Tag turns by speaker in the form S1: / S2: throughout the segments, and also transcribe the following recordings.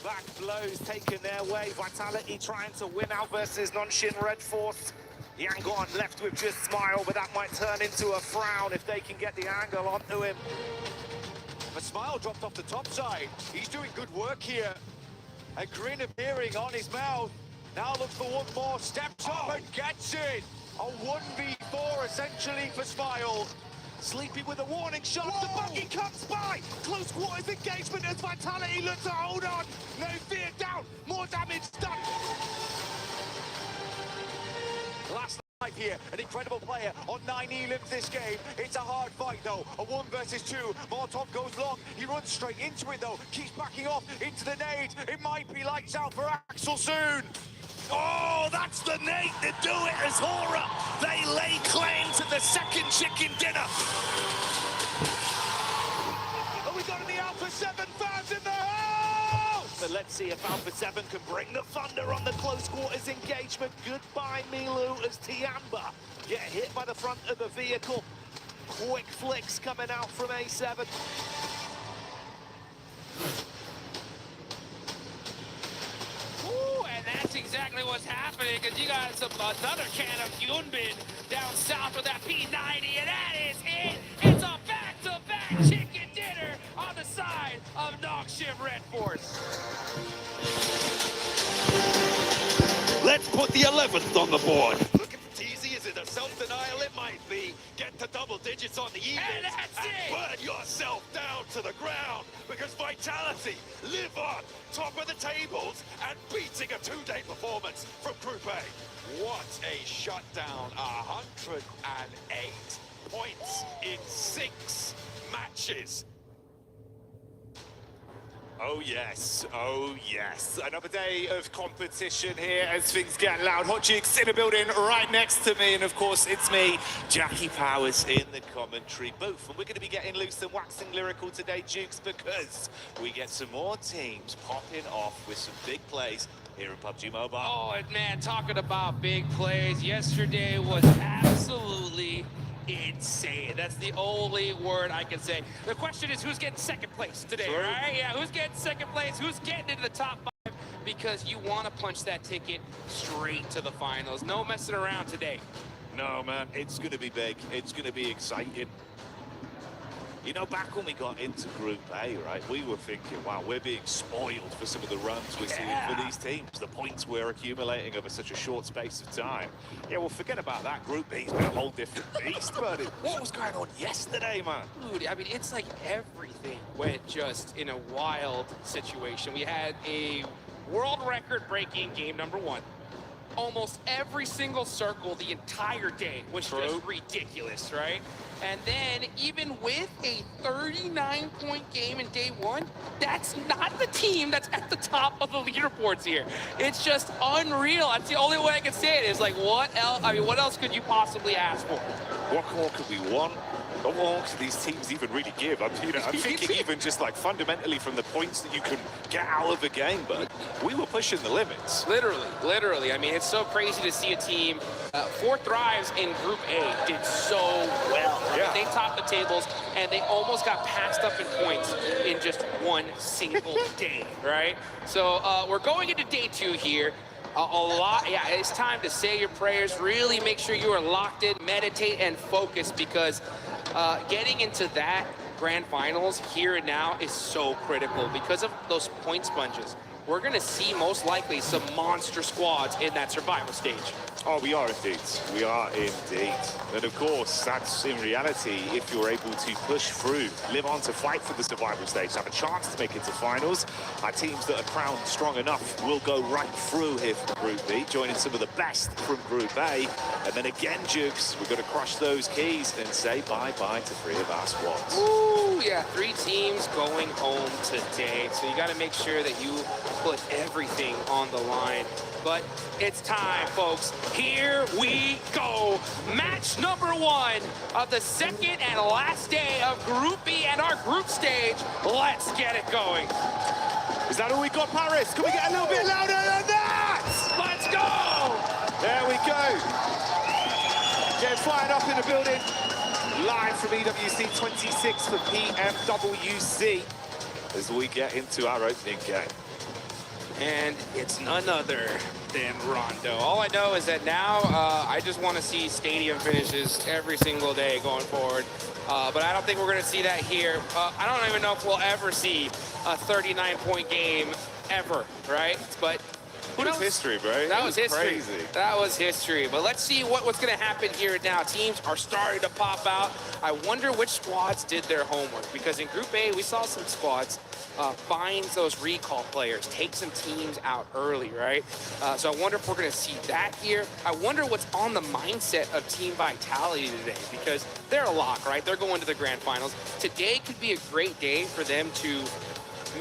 S1: Back blows taken their way. Vitality trying to win out versus Nonshin Red Force. Yangon left with just Smile, but that might turn into a frown if they can get the angle onto him.
S2: But Smile dropped off the top side. He's doing good work here. A grin appearing on his mouth. Now looks for one more, steps up and gets it. A 1v4 essentially for Smile. Sleepy with a warning shot.
S1: Whoa. The buggy comes by. Close quarters engagement as Vitality look to hold on. No fear down. More damage done.
S2: Last night here, an incredible player on 9 elims this game. It's a hard fight though. A 1 versus 2. Molotov goes long. He runs straight into it though. Keeps backing off into the nade. It might be lights out for Axel soon.
S1: Oh, that's the nade to do it as Hora. They lay claim to the second chicken dinner. Oh, we got the Alpha 7 fans in the house! But let's see if Alpha 7 can bring the thunder on the close quarters engagement. Goodbye, Milu, as Tiamba get hit by the front of the vehicle. Quick flicks coming out from A7.
S3: That's exactly what's happening, because you got another can of Yunbin down south with that P90, and that is it. It's a back-to-back chicken dinner on the side of Nongshim Red Force.
S1: Let's put the 11th on the board.
S2: Look at easy as it a self-denial it might be. Get to double digits on the evens
S3: And that's it.
S2: burn yourself down to the ground, because Vitality live on top of the tables and beating a 2-day performance from Group A. What a shutdown. 108 points in 6 matches.
S1: Oh yes, oh yes. Another day of competition here as things get loud. Hot Jukes in the building right next to me, and of course it's me, Jackie Powers, in the commentary booth. And we're going to be getting loose and waxing lyrical today, Jukes, because we get some more teams popping off with some big plays here in PUBG Mobile.
S3: Oh, and man, talking about big plays, yesterday was absolutely insane. That's the only word I can say. The question is, who's getting second place today,
S1: True.
S3: right? Yeah, who's getting second place? Who's getting into the top 5? Because you want to punch that ticket straight to the finals. No messing around today.
S1: No, man, it's going to be big. It's going to be exciting. You know, back when we got into Group A, right, we were thinking, wow, we're being spoiled for some of the runs we're seeing for these teams, the points we're accumulating over such a short space of time. Yeah, well, forget about that. Group B's been a whole different beast, but what was going on yesterday, man?
S3: Dude, I mean, it's like everything went just in a wild situation. We had a world record-breaking game number 1. Almost every single circle the entire day was just ridiculous, right? And then even with a 39-point game in day 1, that's not the team that's at the top of the leaderboards here. It's just unreal. That's the only way I can say it. Is like, what else? I mean, what else could you possibly ask for?
S1: What more could we want? What more could these teams even really give? I'm thinking even just like fundamentally from the points that you can get out of the game, but we were pushing the limits.
S3: Literally. I mean, it's so crazy to see a team. 4 Thrives in Group A did so well.
S1: Yeah.
S3: They topped the tables, and they almost got passed up in points in just one single day, right? So we're going into day 2 here. It's time to say your prayers. Really make sure you are locked in, meditate, and focus, because getting into that grand finals here and now is so critical because of those point sponges. We're going to see most likely some monster squads in that survival stage.
S1: Oh, we are indeed. We are indeed. And of course, that's in reality, if you're able to push through, live on to fight for the survival stage, have a chance to make it to finals. Our teams that are crowned strong enough will go right through here from Group B, joining some of the best from Group A. And then again, Jukes, we're going to crush those keys and say bye-bye to 3 of our squads.
S3: Ooh, yeah, 3 teams going home today. So you got to make sure that you put everything on the line. But it's time, folks. Here we go. Match number 1 of the second and last day of Group B and our group stage. Let's get it going.
S1: Is that all we got, Paris? Can we get a little bit louder than that?
S3: Let's go.
S1: There we go. Get fired up in the building. Live from EWC 26 for PMWC as we get into our opening game.
S3: And it's none other than Rondo. All I know is that now I just want to see stadium finishes every single day going forward. But I don't think we're going to see that here. I don't even know if we'll ever see a 39-point game ever, right? But who knows?
S1: That was history, bro.
S3: That was history.
S1: Crazy.
S3: That was history. But let's see what's going to happen here now. Teams are starting to pop out. I wonder which squads did their homework, because in Group A, we saw some squads find those recall players, take some teams out early, right? So I wonder if we're going to see that here. I wonder what's on the mindset of Team Vitality today, because they're a lock, right? They're going to the grand finals. Today could be a great day for them to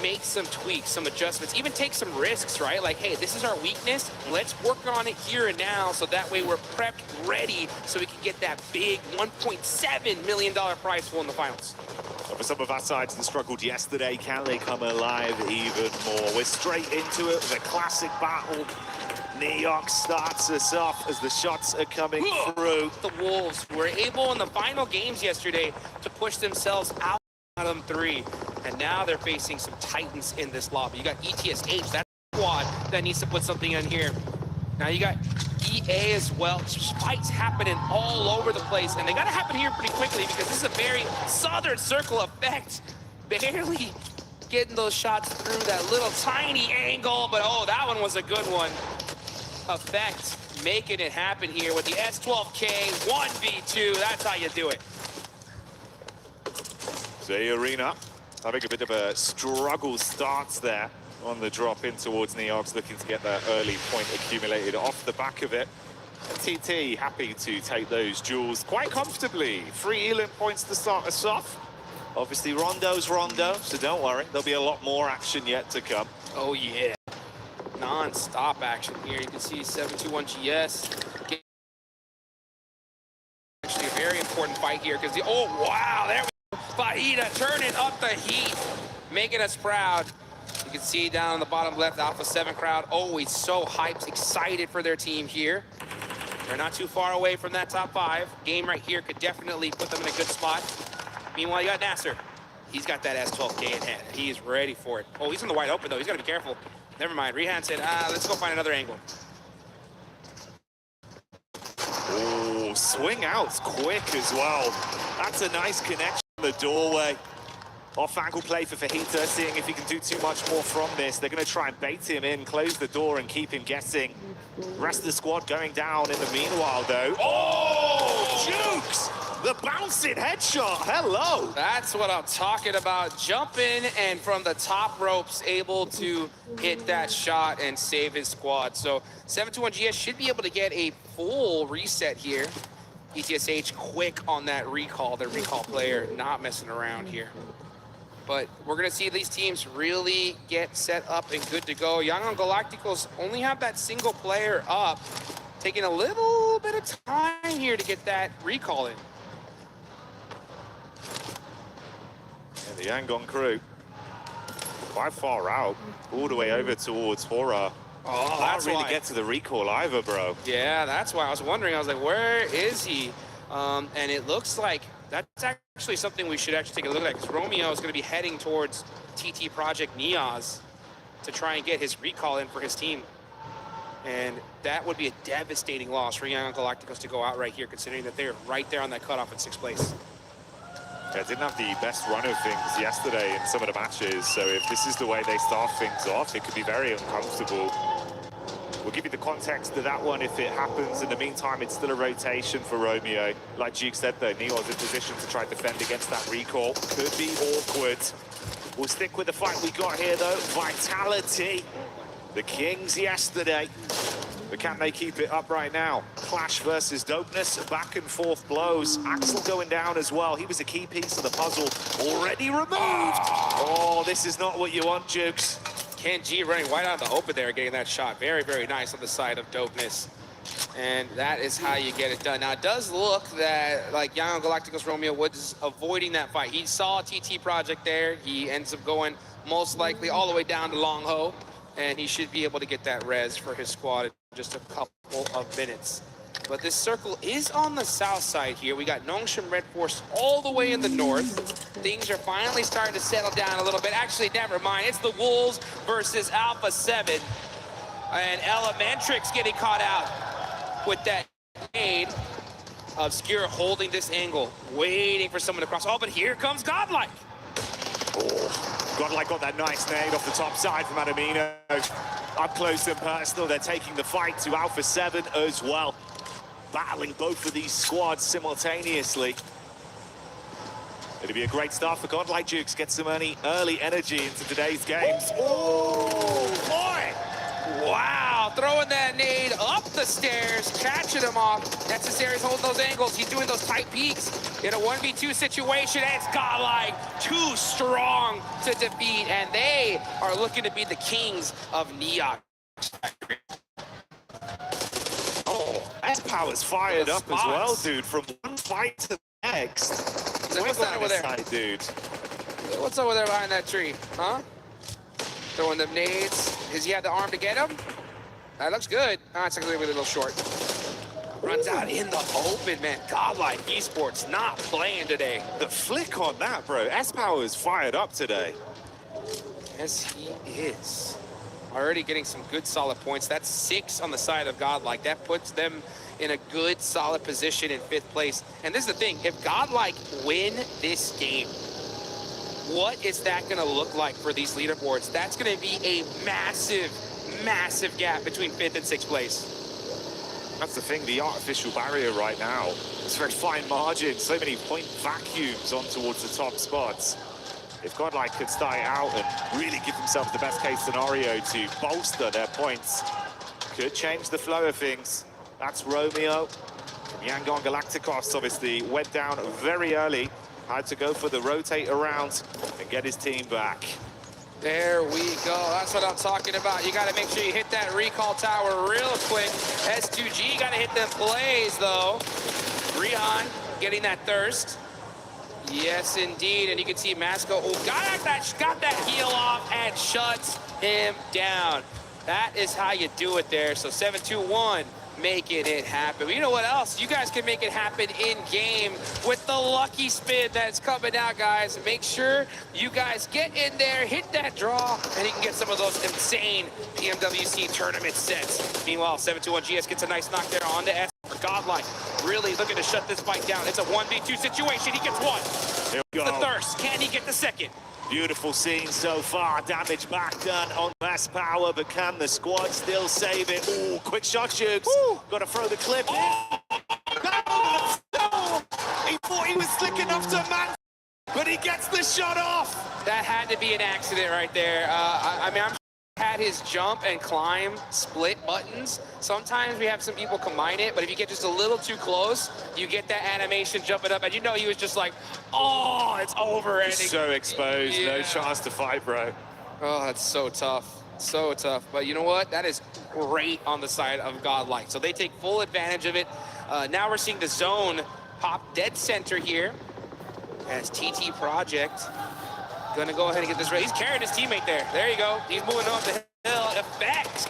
S3: make some tweaks, some adjustments, even take some risks, right? Like, hey, this is our weakness. Let's work on it here and now, so that way we're prepped, ready, so we can get that big $1.7 million prize pool in the finals.
S1: Well, for some of our sides that struggled yesterday, can they come alive even more? We're straight into it with a classic battle. Neox starts us off as the shots are coming through.
S3: The Wolves were able in the final games yesterday to push themselves out of them 3. And now they're facing some titans in this lobby. You got ETSH, that squad that needs to put something in here. Now you got EA as well. Fights happening all over the place, and they gotta happen here pretty quickly because this is a very southern circle effect. Barely getting those shots through that little tiny angle, but oh, that one was a good one. Effect making it happen here with the S12K 1v2. That's how you do it.
S1: Zay Arena having a bit of a struggle starts there on the drop in towards Neox, looking to get that early point accumulated off the back of it. And TT happy to take those duels quite comfortably. 3 Elam points to start us off. Obviously Rondo's Rondo, so don't worry, there'll be a lot more action yet to come.
S3: Oh yeah, non-stop action here. You can see 721 GS. Actually a very important fight here because oh wow, there we go. Fahita turning up the heat, making us proud. You can see down on the bottom left, Alpha 7 crowd always so hyped, excited for their team here. They're not too far away from that top 5. Game right here could definitely put them in a good spot. Meanwhile, you got Nasser. He's got that S12K in hand. He's ready for it. Oh, he's in the wide open, though. He's got to be careful. Never mind. Rehan said, let's go find another angle.
S1: Oh, swing outs quick as well. That's a nice connection in the doorway. Off-angle play for Fahita, seeing if he can do too much more from this. They're going to try and bait him in, close the door, and keep him guessing. Rest of the squad going down in the meanwhile, though. Oh, Jukes! The bouncing headshot, hello!
S3: That's what I'm talking about. Jumping and from the top ropes, able to hit that shot and save his squad. So 721 GS should be able to get a full reset here. ETSH quick on that recall, the recall player not messing around here. But we're going to see these teams really get set up and good to go. Young Galacticos only have that single player up, taking a little bit of time here to get that recall in.
S1: And the Yangon crew quite far out, all the way over towards Hora.
S3: Oh,
S1: Can't really get to the recall either, bro.
S3: Yeah, that's why I was wondering. I was like, where is he? And it looks like that's actually something we should actually take a look at, because Romeo is going to be heading towards TT Project Niaz to try and get his recall in for his team. And that would be a devastating loss for Young Galacticos to go out right here, considering that they're right there on that cutoff in 6th place.
S1: Yeah, didn't have the best run of things yesterday in some of the matches, so if this is the way they start things off, it could be very uncomfortable. We'll give you the context to that one if it happens. In the meantime, it's still a rotation for Romeo. Like Duke said, though, Neo's in position to try to defend against that recall. Could be awkward. We'll stick with the fight we got here, though. Vitality. The Kings yesterday. But can they keep it up right now? Clash versus Dopeness, back and forth blows. Axel going down as well. He was a key piece of the puzzle, already removed. Oh, this is not what you want, Jukes.
S3: Ken G running wide out of the open there, getting that shot. Very, very nice on the side of Dopeness. And that is how you get it done. Now, it does look that, like, Young Galacticos Romeo was avoiding that fight. He saw TT Project there. He ends up going, most likely, all the way down to Long Ho. And he should be able to get that res for his squad in just a couple of minutes. but this circle is on the south side here. We got Nongshim Red Force all the way in the north. Things are finally starting to settle down a little bit. Actually, never mind. It's the Wolves versus Alpha 7. And Elementrix getting caught out with that aid. Obscure holding this angle, waiting for someone to cross. Oh, but here comes Godlike.
S1: Oh, Godlike got that nice nade off the top side from Adamino. Up close and personal, they're taking the fight to Alpha 7 as well. Battling both of these squads simultaneously. It'll be a great start for Godlike. Jukes get some early energy into today's games. Oh, boy!
S3: Wow, throwing that nade up the stairs, catching him off. Necessary's holding those angles. He's doing those tight peaks in a 1v2 situation. And it's Godlike, too strong to defeat. And they are looking to be the kings of Neox.
S1: Oh, S-Power's fired up as well, dude. From one fight to the next.
S3: What's that over there?
S1: Side, dude.
S3: What's over there behind that tree, huh? Throwing them nades. Does he have the arm to get him? That looks good. Ah, it's actually a little short. Runs out in the open, man. Godlike Esports not playing today.
S1: The flick on that, bro. S-Power's fired up today.
S3: Yes, he is. Already getting some good, solid points. That's 6 on the side of Godlike. That puts them in a good, solid position in 5th place. And this is the thing. If Godlike win this game, what is that going to look like for these leaderboards? That's going to be a massive, massive gap between 5th and 6th place.
S1: That's the thing, the artificial barrier right now. It's a very fine margin, so many point vacuums on towards the top spots. If Godlike could start out and really give themselves the best case scenario to bolster their points, could change the flow of things. That's Romeo. Yangon Galacticos obviously went down very early. Had to go for the rotate around and get his team back.
S3: There we go. That's what I'm talking about. You got to make sure you hit that recall tower real quick. S2G got to hit them plays, though. Rihan getting that thirst. Yes, indeed. And you can see Masco got that heal off and shuts him down. That is how you do it there. So 7-2-1. Making it happen. But you know what else? You guys can make it happen in-game with the lucky spin that's coming out, guys. Make sure you guys get in there, hit that draw, and you can get some of those insane PMWC tournament sets. Meanwhile, 721GS gets a nice knock there on the S for Godlike. Really looking to shut this fight down. It's a 1v2 situation. He gets one.
S1: Here we go.
S3: The thirst. Can he get the second?
S1: Beautiful scene so far. Damage back done on S-Power, but can the squad still save it? Ooh, quick shot, Jukes. Got to throw the clip in. No! He thought he was slick enough to man, but he gets the shot off.
S3: That had to be an accident right there. I mean, I'm had his jump and climb split buttons. Sometimes we have some people combine it, but if you get just a little too close, you get that animation jumping up, and you know he was just like, oh, it's over. And
S1: so exposed, yeah. No chance to fight, bro.
S3: Oh, that's so tough. So tough. But you know what? That is great on the side of Godlike. So they take full advantage of it. Now we're seeing the zone pop dead center here as TT Project gonna go ahead and get this right. He's carrying his teammate there. There you go. He's moving up the hill. Effect.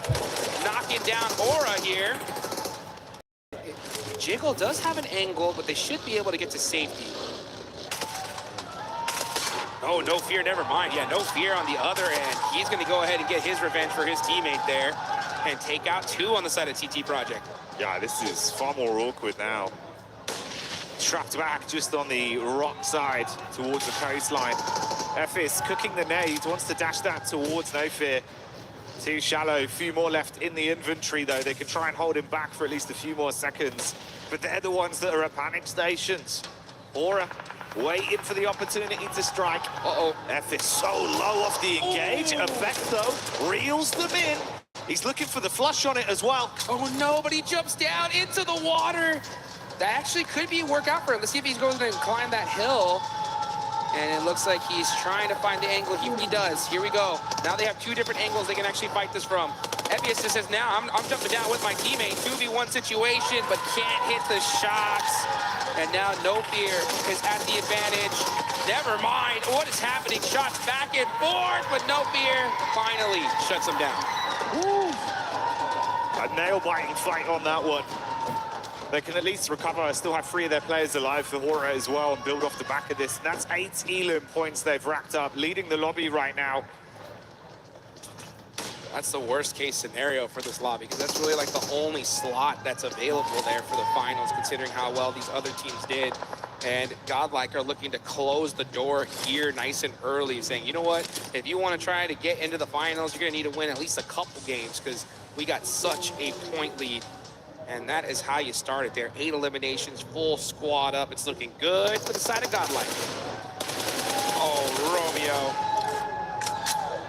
S3: Knocking down Aura here. Jiggle does have an angle, but they should be able to get to safety. Oh, no fear, never mind. Yeah, no fear on the other end. He's gonna go ahead and get his revenge for his teammate there and take out 2 on the side of TT Project.
S1: Yeah, this is far more awkward now. Trapped back just on the rock side towards the coastline. Ephes cooking the nade, wants to dash that towards No Fear. Too shallow, few more left in the inventory though. They can try and hold him back for at least a few more seconds. But they're the ones that are at panic stations. Aura waiting for the opportunity to strike.
S3: Uh-oh.
S1: Ephes so low off the engage. Effect though, reels them in. He's looking for the flush on it as well.
S3: Oh no, but he jumps down into the water. That actually could be a workout for him. Let's see if he's going to climb that hill. And it looks like he's trying to find the angle. He does. Here we go. Now they have 2 different angles they can actually fight this from. Evius just says, now I'm jumping down with my teammate. 2v1 situation, but can't hit the shots. And now No Fear is at the advantage. Never mind. What is happening? Shots back and forth, but No Fear finally shuts him down.
S1: Woo. A nail-biting fight on that one. They can at least recover, still have 3 of their players alive for Hora as well, and build off the back of this. And that's 8 Elam points they've racked up, leading the lobby right now.
S3: That's the worst case scenario for this lobby, because that's really like the only slot that's available there for the finals, considering how well these other teams did. And Godlike are looking to close the door here nice and early, saying, you know what, if you want to try to get into the finals, you're going to need to win at least a couple games, because we got such a point lead. And that is how you start it there. 8 eliminations, full squad up. It's looking good for the side of Godlike. Oh, Romeo.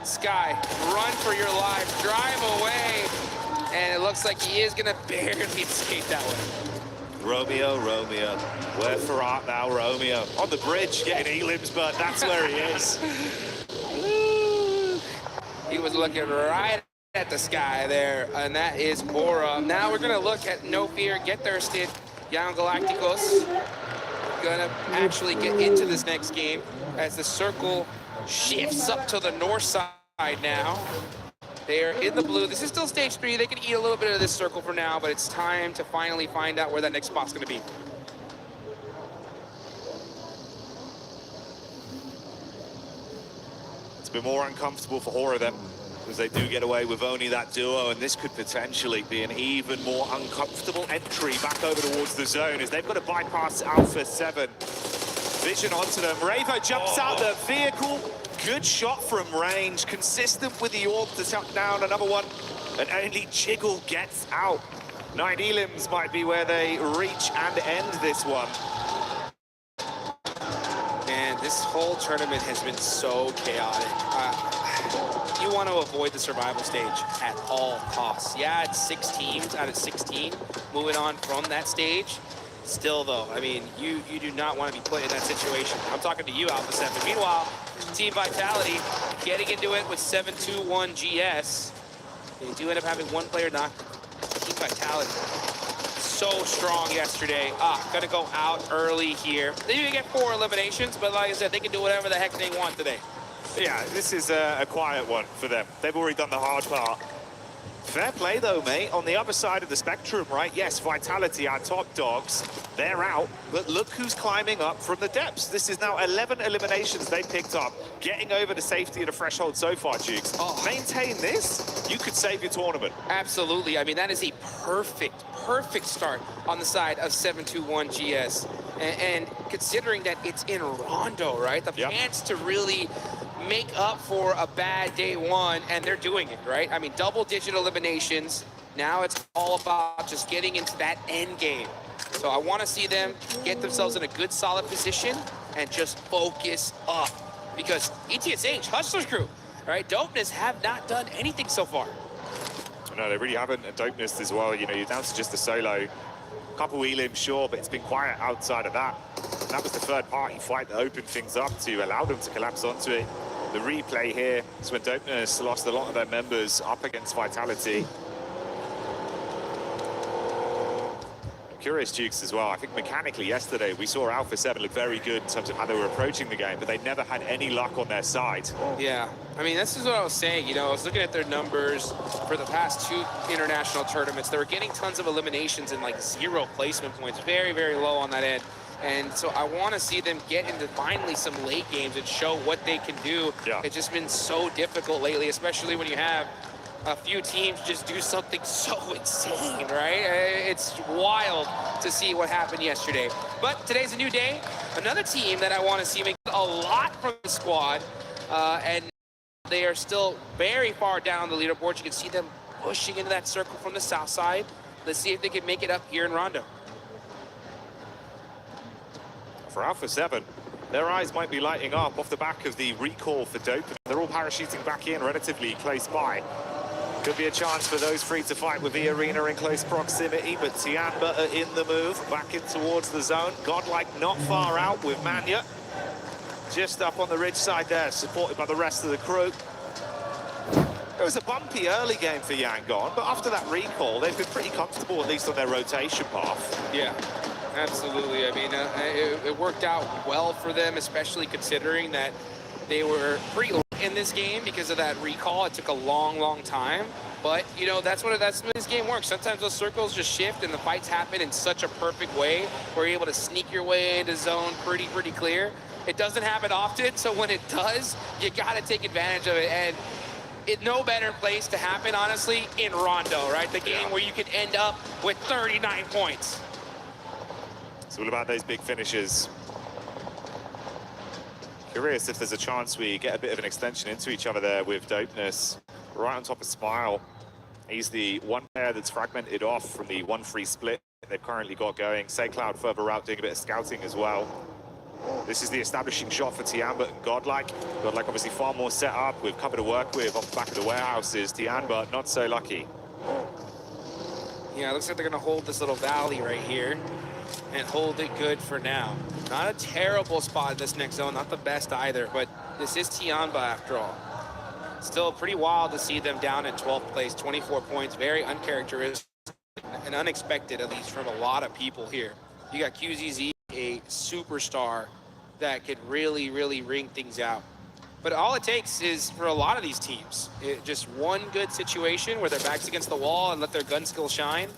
S3: Sky, run for your life, drive away. And it looks like he is gonna barely escape that one.
S1: Romeo, where for art thou, Romeo? On the bridge, getting Elam's, but that's where he is.
S3: He was looking right at the Sky there, and that is Hora. Now we're gonna look at No Fear, Get Thirsted, Young Galacticos. Gonna actually get into this next game as the circle shifts up to the north side now. They are in the blue. This is still stage 3. They can eat a little bit of this circle for now, but it's time to finally find out where that next spot's gonna be.
S1: It's been more uncomfortable for Hora then, because they do get away with only that duo, and this could potentially be an even more uncomfortable entry back over towards the zone, as they've got to bypass Alpha 7. Vision onto them. Ravo jumps out the vehicle. Good shot from range, consistent with the orb to tuck down another one, and only Jiggle gets out. 9 Elims might be where they reach and end this one.
S3: Man, this whole tournament has been so chaotic. You want to avoid the survival stage at all costs. Yeah, it's 6 teams out of 16 moving on from that stage. Still, though, I mean, you do not want to be put in that situation. I'm talking to you, Alpha 7. Meanwhile, Team Vitality getting into it with 7-2-1 GS. They do end up having one player knocked. Team Vitality, so strong yesterday. Gonna go out early here. They didn't get 4 eliminations, but like I said, they can do whatever the heck they want today.
S1: Yeah, this is a quiet one for them. They've already done the hard part. Fair play, though, mate. On the other side of the spectrum, right? Yes, Vitality, our top dogs, they're out. But look who's climbing up from the depths. This is now 11 eliminations they picked up, getting over the safety of the threshold so far, Jukes. Maintain this, you could save your tournament.
S3: Absolutely. I mean, that is a perfect start on the side of 7-2-1 GS. And considering that it's in Rondo, right? The chance to really make up for a bad day one, and they're doing it, right? I mean, double-digit eliminations. Now it's all about just getting into that end game. So I want to see them get themselves in a good, solid position and just focus up. Because ETSH, Hustler's crew, right? Dopeness have not done anything so far.
S1: No, they really haven't. And Dopeness as well, you know, you're down to just a solo. Couple Elim, sure, but it's been quiet outside of that. And that was the third-party fight that opened things up to allow them to collapse onto it. The replay here is when Dopeness lost a lot of their members up against Vitality. I'm curious, Jukes, as well. I think mechanically yesterday we saw Alpha 7 look very good in terms of how they were approaching the game, but they never had any luck on their side.
S3: Yeah, I mean, this is what I was saying. You know, I was looking at their numbers for the past 2 international tournaments. They were getting tons of eliminations and like 0 placement points. Very, very low on that end. And so I want to see them get into finally some late games and show what they can do.
S1: Yeah.
S3: It's just been so difficult lately, especially when you have a few teams just do something so insane, right? It's wild to see what happened yesterday. But today's a new day. Another team that I want to see make a lot from the squad. And they are still very far down the leaderboard. You can see them pushing into that circle from the south side. Let's see if they can make it up here in Rondo.
S1: For Alpha 7, their eyes might be lighting up off the back of the recall for Dope. They're all parachuting back in relatively close by. Could be a chance for those 3 to fight with the arena in close proximity, but Tianba are in the move, back in towards the zone. Godlike not far out with Manya. Just up on the ridge side there, supported by the rest of the crew. It was a bumpy early game for Yangon, but after that recall, they've been pretty comfortable, at least on their rotation path.
S3: Yeah. Absolutely. I mean, it worked out well for them, especially considering that they were pretty late in this game because of that recall. It took a long time. But, you know, that's when this game works. Sometimes those circles just shift and the fights happen in such a perfect way where you're able to sneak your way into zone pretty clear. It doesn't happen often, so when it does, you got to take advantage of it. And it's no better place to happen, honestly, in Rondo, right? The game where you could end up with 39 points.
S1: It's all about those big finishes. Curious if there's a chance we get a bit of an extension into each other there with Dopeness right on top of Smile. He's the one player that's fragmented off from the 1-3 split they've currently got going. SayCloud further out doing a bit of scouting as well. This is the establishing shot for Tianba and Godlike. Godlike obviously far more set up with cover to work with off the back of the warehouses. Tianba not so lucky.
S3: Yeah, it looks like they're gonna hold this little valley right here and hold it good for now. Not a terrible spot in this next zone, not the best either, but this is Tianba after all. Still pretty wild to see them down in 12th place, 24 points, very uncharacteristic and unexpected, at least from a lot of people here. You got QZZ, a superstar that could really ring things out. But all it takes is, for a lot of these teams, just one good situation where their back's against the wall and let their gun skill shine.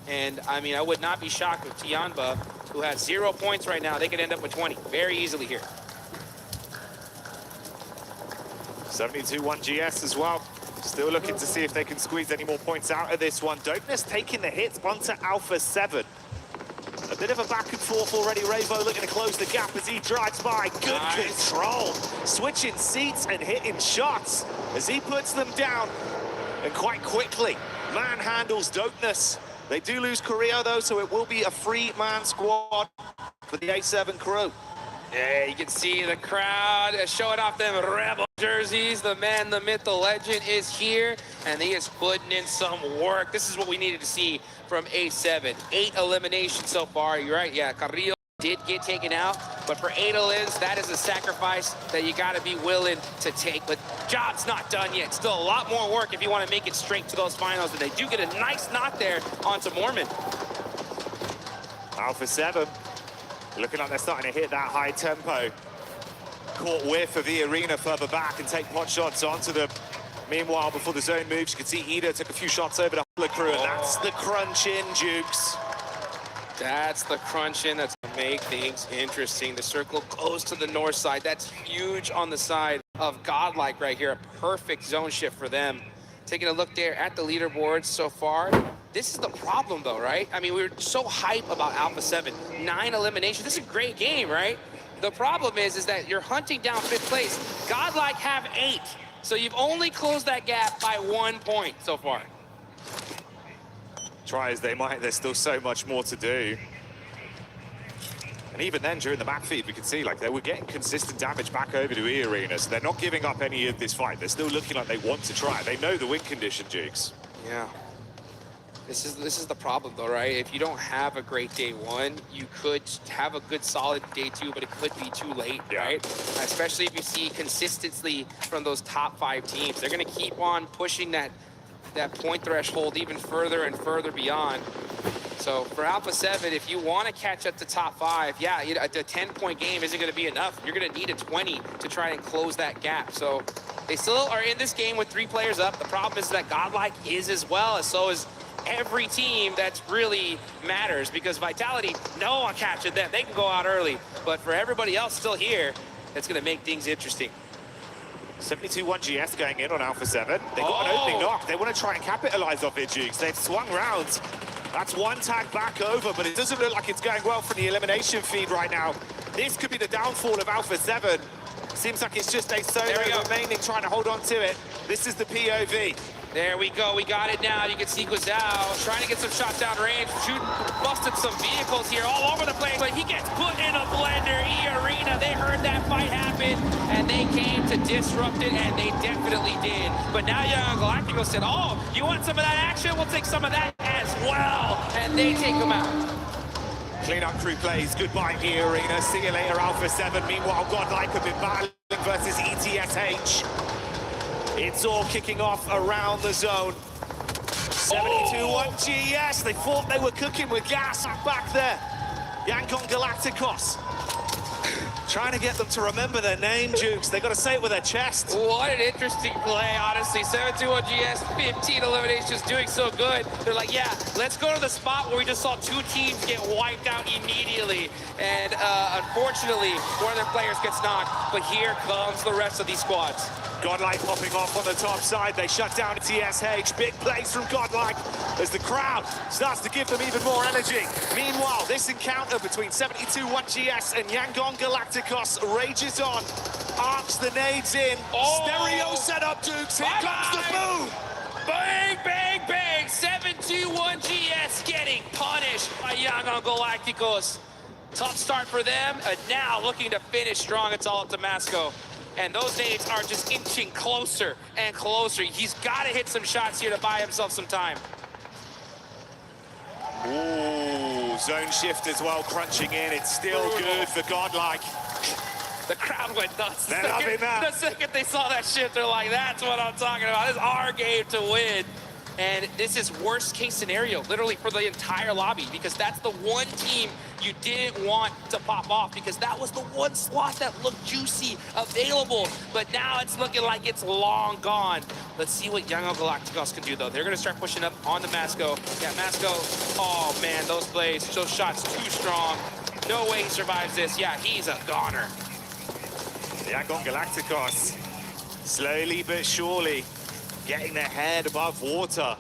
S3: And I mean, I would not be shocked with Tianba, who has 0 points right now. They could end up with 20 very easily here.
S1: 72-1 GS as well. Still looking to see if they can squeeze any more points out of this one. Dopeness taking the hits onto Alpha 7. A bit of a back and forth already. Ravo looking to close the gap as he drives by. Good control. Switching seats and hitting shots as he puts them down. And quite quickly, manhandles Dopeness. They do lose Korea though, so it will be a 3-man squad for the A7 crew.
S3: Yeah, you can see the crowd showing off them Rebel jerseys. The man, the myth, the legend is here, and he is putting in some work. This is what we needed to see from A7. 8 eliminations so far. You're right, yeah, Carrillo did get taken out, but for 8 elims, that is a sacrifice that you got to be willing to take. But job's not done yet. Still a lot more work if you want to make it straight to those finals, and they do get a nice knock there onto Mormon.
S1: Alpha 7. Looking like they're starting to hit that high tempo. Caught whiff of the arena further back and take pot shots onto them. Meanwhile, before the zone moves, you can see Ida took a few shots over the crew, and that's the crunch in, Jukes.
S3: That's the crunch in that's gonna make things interesting. The circle goes to the north side. That's huge on the side of Godlike right here. A perfect zone shift for them. Taking a look there at the leaderboards so far. This is the problem though, right? I mean, we were so hype about Alpha 7. 9 eliminations. This is a great game, right? The problem is that you're hunting down 5th place. Godlike have 8. So you've only closed that gap by 1 point so far.
S1: Try as they might, there's still so much more to do. And even then, during the map feed, we could see like they were getting consistent damage back over to E-Arena, so they're not giving up any of this fight. They're still looking like they want to try. They know the win condition, Jukes.
S3: Yeah. This is the problem though, right? If you don't have a great day 1, you could have a good solid day 2, but it could be too late, right? Especially if you see consistency from those top 5 teams. They're gonna keep on pushing that point threshold even further and further beyond. So for Alpha 7, if you want to catch up to top 5, yeah, a 10-point game isn't going to be enough. You're going to need a 20 to try and close that gap. So they still are in this game with 3 players up. The problem is that Godlike is as well, as so is every team that really matters, because Vitality, no one catching them. They can go out early. But for everybody else still here, that's going to make things interesting.
S1: 72-1 GS going in on Alpha 7. They got an opening knock. They want to try and capitalize off it, Jukes. They've swung rounds. That's 1 tag back over, but it doesn't look like it's going well for the elimination feed right now. This could be the downfall of Alpha 7. Seems like it's just a solo remaining, trying to hold on to it. This is the POV.
S3: There we go, we got it now. You can see Guizhou trying to get some shots down range, busted some vehicles here all over the place, but he gets put in a blender. E-Arena, they heard that fight happen, and they came to disrupt it, and they definitely did. But now Young Galactico said, oh, you want some of that action? We'll take some of that as well, and they take them out.
S1: Clean-up crew plays, goodbye E-Arena, see you later Alpha 7. Meanwhile, Godlike have been battling versus ETSH. It's all kicking off around the zone. 72-1 GS. They thought they were cooking with gas back there. Yankon Galacticos. Trying to get them to remember their name, Jukes. They got to say it with their chest.
S3: What an interesting play, honestly. 7-2 on GS, 15 eliminations, doing so good. They're like, yeah, let's go to the spot where we just saw two teams get wiped out immediately. And unfortunately, one of their players gets knocked. But here comes the rest of these squads.
S1: Godlike popping off on the top side. They shut down TSH. Big plays from Godlike as the crowd starts to give them even more energy. Meanwhile, this encounter between 72-1GS and Yangon Galacticos rages on. Arcs the nades in.
S3: Oh.
S1: Stereo setup, Dukes. Here comes the boom.
S3: Bang, bang, bang. 7-2-1GS getting punished by Yangon Galacticos. Tough start for them, and now looking to finish strong. It's all up to Masco. And those nades are just inching closer and closer. He's got to hit some shots here to buy himself some time.
S1: Ooh, zone shift as well, crunching in. It's still good for Godlike.
S3: The crowd went nuts.
S1: They're loving that.
S3: The second they saw that shift, they're like, that's what I'm talking about. This is our game to win. And this is worst case scenario, literally for the entire lobby, because that's the one team you didn't want to pop off, because that was the one slot that looked juicy, available. But now it's looking like it's long gone. Let's see what Yangon Galacticos can do, though. They're going to start pushing up on the Masco. Yeah, Masco, oh, man, those plays, those shots too strong. No way he survives this. Yeah, he's a goner.
S1: Yangon Galacticos, slowly but surely, getting their head above water,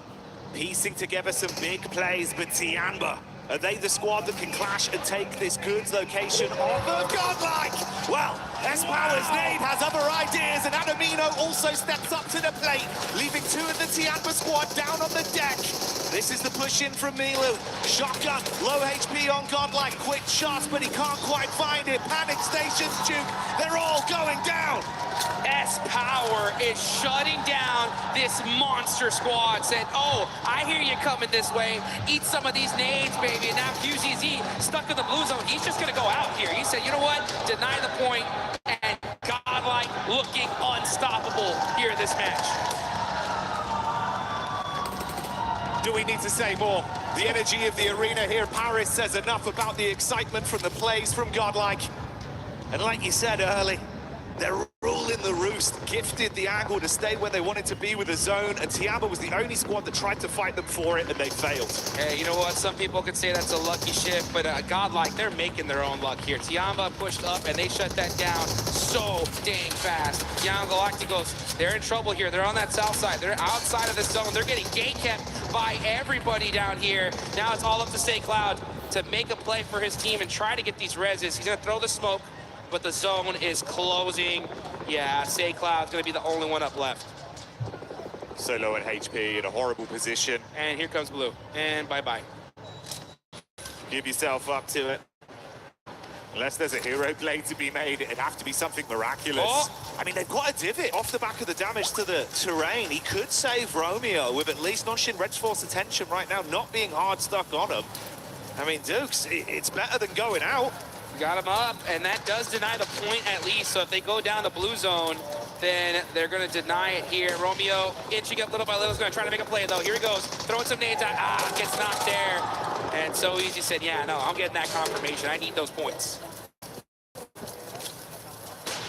S1: piecing together some big plays, but Tiamba, are they the squad that can clash and take this goods location off of Godlike? Well, S-Power's nade has other ideas, and Adamino also steps up to the plate, leaving two of the Tiamba squad down on the deck. This is the push in from Milu. Shotgun, low HP on Godlike, quick shots, but he can't quite find it. Panic stations, Duke, they're all going down.
S3: S-Power is shutting down this monster squad. Said, oh, I hear you coming this way. Eat some of these nades, baby. And now QZZ stuck in the blue zone. He's just going to go out here. He said, you know what? Deny the point. And Godlike looking unstoppable here in this match.
S1: Do we need to say more? The energy of the arena here, Paris, says enough about the excitement from the plays from Godlike. And like you said early, they're ruling the roost, gifted the angle to stay where they wanted to be with the zone, and Tiamba was the only squad that tried to fight them for it, and they failed.
S3: Hey, you know what? Some people could say that's a lucky shift, but Godlike, they're making their own luck here. Tiamba pushed up, and they shut that down so dang fast. Yangon Galacticos, they're in trouble here. They're on that south side. They're outside of the zone. They're getting gate kept by everybody down here. Now it's all up to Say Cloud to make a play for his team and try to get these reses. He's going to throw the smoke, but the zone is closing. Yeah, Say Cloud's going to be the only one up left.
S1: So low in HP, in a horrible position.
S3: And here comes Blue. And bye-bye.
S1: Give yourself up to it. Unless there's a hero blade to be made, it'd have to be something miraculous.
S3: Oh.
S1: I mean, they've got a divot off the back of the damage to the terrain. He could save Romeo with at least Nonshin Red's force attention right now, not being hard stuck on him. I mean, Dukes, it's better than going out.
S3: Got him up, and that does deny the point at least. So if they go down the blue zone, then they're going to deny it here. Romeo inching up little by little, is going to try to make a play, though. Here he goes, throwing some nades out. Ah, gets knocked there. And so easy said, yeah, no, I'm getting that confirmation. I need those points.